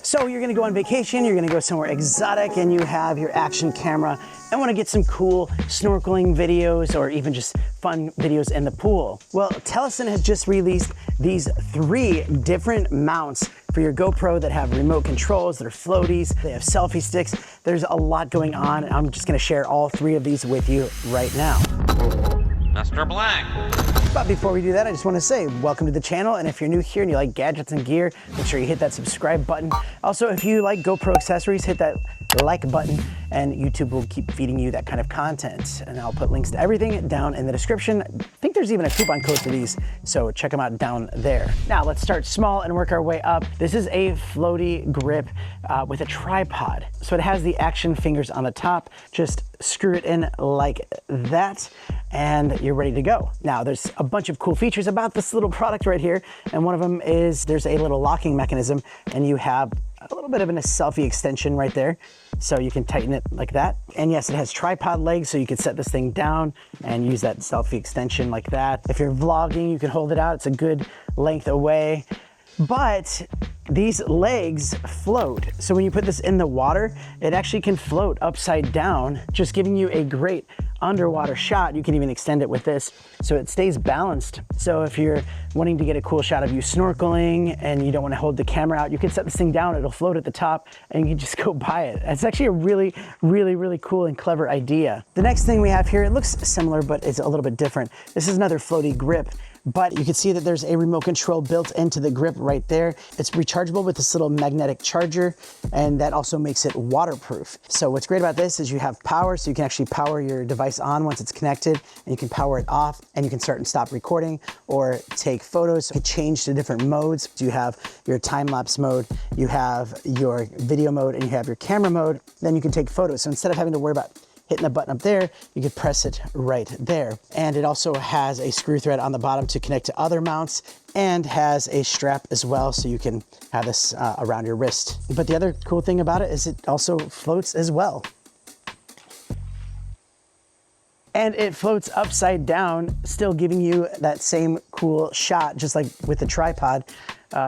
So you're gonna go on vacation, you're gonna go somewhere exotic, and you have your action camera and wanna get some cool snorkeling videos or even just fun videos in the pool. Well, Telesin has just released these 3 different mounts for your GoPro that have remote controls, that are floaties, they have selfie sticks. There's a lot going on, and I'm just gonna share all 3 of these with you right now. Mr. Black. But before we do that, I just want to say welcome to the channel, and if you're new here and you like gadgets and gear, make sure you hit that subscribe button. Also, if you like GoPro accessories, hit that like button, and YouTube will keep feeding you that kind of content. And I'll put links to everything down in the description. I think there's even a coupon code for these, so check them out down there. Now let's start small and work our way up. This is a Floaty Grip with a tripod. So it has the action fingers on the top. Just screw it in like that, and you're ready to go. Now there's a bunch of cool features about this little product right here, and one of them is there's a little locking mechanism, and you have a little bit of a selfie extension right there, so you can tighten it like that. And yes, it has tripod legs, so you can set this thing down and use that selfie extension like that. If you're vlogging, you can hold it out. It's a good length away. But these legs float. So when you put this in the water, it actually can float upside down, just giving you a great underwater shot. You can even extend it with this, so it stays balanced. So if you're wanting to get a cool shot of you snorkeling and you don't want to hold the camera out, you can set this thing down, it'll float at the top, and you can just go by it. It's actually a really, really, really cool and clever idea. The next thing we have here, it looks similar, but it's a little bit different. This is another Floaty Grip, but you can see that there's a remote control built into the grip right there. It's rechargeable with this little magnetic charger, and that also makes it waterproof. So what's great about this is you have power, so you can actually power your device on once it's connected, and you can power it off, and you can start and stop recording or take photos. You can change to different modes. You have your time-lapse mode, you have your video mode, and you have your camera mode. Then you can take photos. So instead of having to worry about hitting the button up there, you could press it right there. And it also has a screw thread on the bottom to connect to other mounts, and has a strap as well, so you can have this around your wrist. But the other cool thing about it is it also floats as well. And it floats upside down, still giving you that same cool shot, just like with the tripod.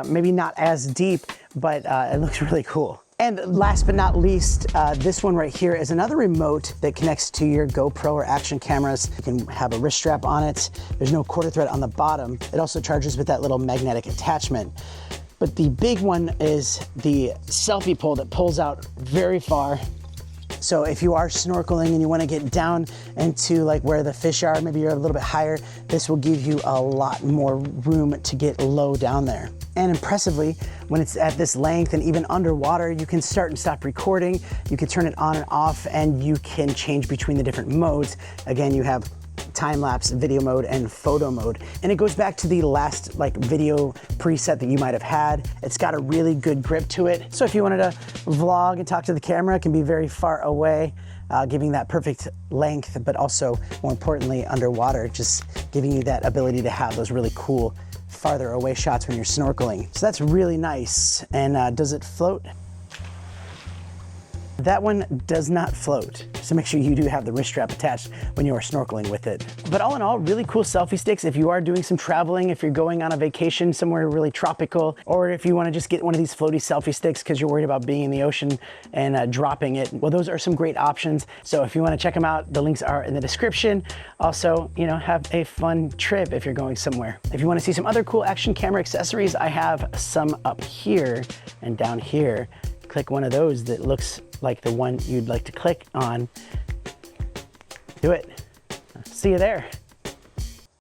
Maybe not as deep, but it looks really cool. And last but not least, this one right here is another remote that connects to your GoPro or action cameras. You can have a wrist strap on it. There's no quarter thread on the bottom. It also charges with that little magnetic attachment. But the big one is the Selfie Pole that pulls out very far. So if you are snorkeling and you want to get down into like where the fish are, maybe you're a little bit higher, this will give you a lot more room to get low down there. And impressively, when it's at this length and even underwater, you can start and stop recording. You can turn it on and off, and you can change between the different modes. Again, you have time-lapse, video mode, and photo mode. And it goes back to the last video preset that you might have had. It's got a really good grip to it. So if you wanted to vlog and talk to the camera, it can be very far away, giving that perfect length, but also more importantly, underwater, just giving you that ability to have those really cool farther away shots when you're snorkeling. So that's really nice. And does it float? That one does not float, so make sure you do have the wrist strap attached when you are snorkeling with it. But all in all, really cool selfie sticks if you are doing some traveling, if you're going on a vacation somewhere really tropical, or if you want to just get one of these floaty selfie sticks because you're worried about being in the ocean and dropping it. Well, those are some great options. So if you want to check them out, the links are in the description. Also, you know, have a fun trip if you're going somewhere. If you want to see some other cool action camera accessories, I have some up here and down here. Click one of those that looks like the one you'd like to click on. Do it. See you there.